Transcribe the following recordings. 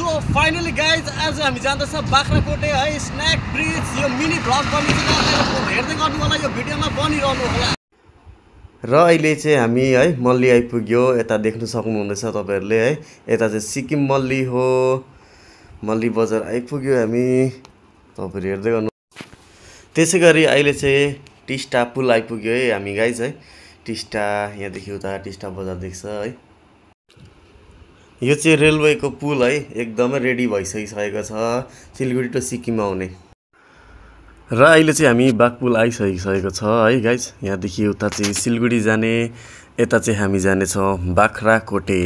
So finally guys आज हामी जाँदैछ बाख्राकोटे है स्न्याक ब्रिज। यो मिनी भ्लग बनिन्छ हेर्दै गर्नु होला, यो भिडियोमा बनिरहनु होला। र अहिले चाहिँ हामी है मल्ली आइपुग्यो। यता देख्न सक्नुहुँदैछ तपाईहरुले है, यता चाहिँ सिक्किम मल्ली हो। मल्ली बजार आइपुग्यो हामी, तपाईहरु हेर्दै गर्नु। त्यसैगरी अहिले चाहिँ टिस्टा पुल आइपुग्यो है हामी गाइज है। टिस्टा यहाँदेखि उता टिस्टा बजार देख्छ है। यो चाहिँ रेलवेको पुल है, एकदमै रेडी भइसकिसकेको छ सिलगढी टु सिक्किम आउने। र अहिले चाहिँ हामी बाघपुल आइसकिसकेको छ है गाइज। यहाँदेखि उता चाहिँ सिलगढी जाने, यता चाहिँ हामी जानेछौँ बाख्राकोटे।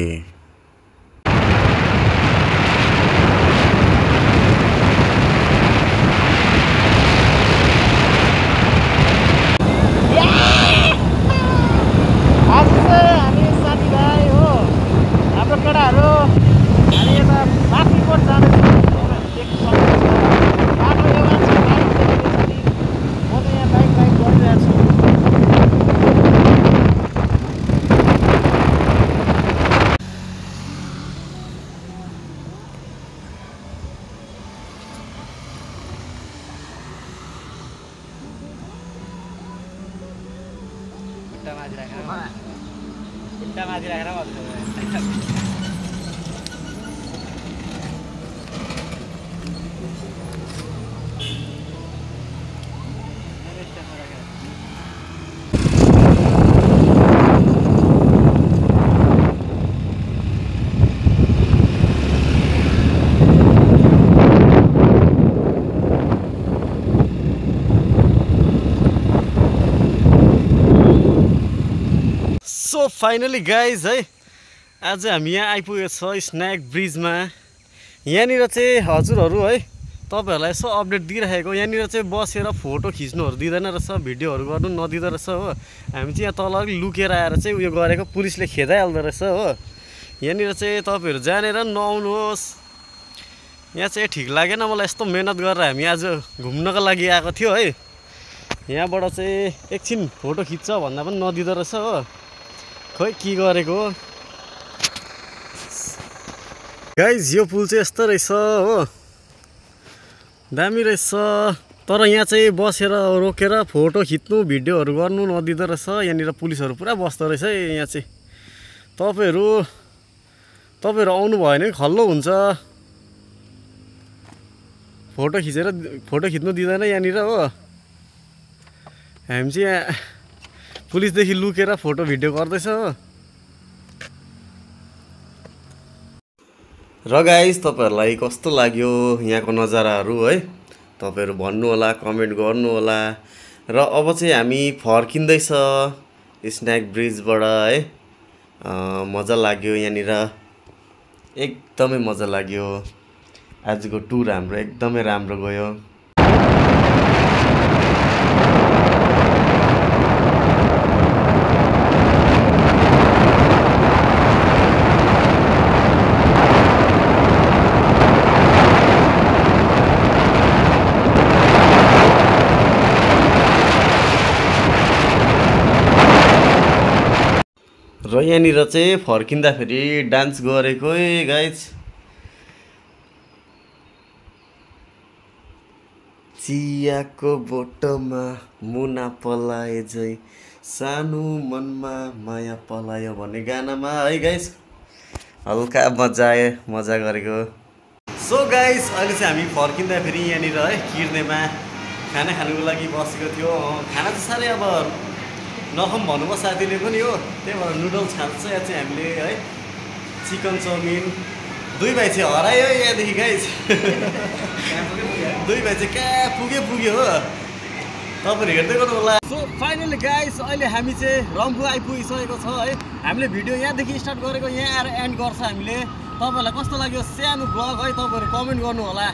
सो फाइनली गाइज है आज हामी यहाँ आइपुगेको छ स्न्याक ब्रिजमा। यहाँनिर चाहिँ हजुरहरू है तपाईँहरूलाई यसो अपडेट दिइरहेको, यहाँनिर चाहिँ बसेर फोटो खिच्नुहरू दिँदैन रहेछ, भिडियोहरू गर्नु नदिँदो रहेछ हो। हामी चाहिँ यहाँ तल लुकेर आएर चाहिँ उयो गरेको, पुलिसले खेदाइहाल्दो रहेछ हो। यहाँनिर चाहिँ तपाईँहरू जानेर नआउनुहोस्, यहाँ चाहिँ ठिक लागेन मलाई। यस्तो मेहनत गरेर हामी आज घुम्नको लागि आएको थियो है, यहाँबाट चाहिँ एकछिन फोटो खिच्छ भन्दा पनि नदिँदो रहेछ हो। खोइ के गरेको गाइज। यो पुल चाहिँ यस्तो रहेछ हो, दामी रहेछ। तर यहाँ चाहिँ बसेर रोकेर फोटो खिच्नु भिडियोहरू गर्नु नदिँदो रहेछ। यहाँनिर पुलिसहरू पुरा बस्दो रहेछ है। यहाँ चाहिँ तपाईँहरू आउनु भयो भने खल्लो हुन्छ, फोटो खिच्नु दिँदैन यहाँनिर हो। हामी चाहिँ यहाँ पुलिसदेखि लुकेर फोटो भिडियो गर्दैछ हो। र गाइस तपाईहरुलाई कस्तो लाग्यो यहाँको नजाराहरू है, तपाईहरु भन्नु होला, कमेन्ट गर्नु होला। र अब चाहिँ हामी फर्किँदैछ स्न्याक ब्रिजबाट है। मजा लाग्यो यहाँनिर, एकदमै मजा लाग्यो। आजको टुर हाम्रो एकदमै राम्रो गयो। र यहाँनिर चाहिँ फर्किँदाखेरि डान्स गरेको है गाइज। चियाको बोटोमा मुना पलाए झै सानो मनमा माया पलायो भन्ने गानामा है गाइज हल्का मजा गरेको। सो गाइज अहिले चाहिँ हामी फर्किँदाखेरि यहाँनिर है किर्नेमा खाना खानुको लागि बसेको थियो। खाना चाहिँ साह्रै अब नखम भन्नुभयो साथीले पनि हो, त्यही भएर नुडल्स खान्छ। यहाँ चाहिँ हामीले है चिकन चाउमिन। दुई भाइ चाहिँ हरायो यहाँदेखि गाइज। दुई भाइ चाहिँ कहाँ पुग्यो हो, तपाईँहरू हेर्दै गर्नु होला। सो फाइनली गाइज अहिले हामी चाहिँ रम्फू आइपुगिसकेको छ है। हामीले भिडियो यहाँदेखि स्टार्ट गरेको, यहाँ आएर एन्ड गर्छ हामीले। तपाईँहरूलाई कस्तो लाग्यो सानो ब्लग है, तपाईँहरू कमेन्ट गर्नु होला।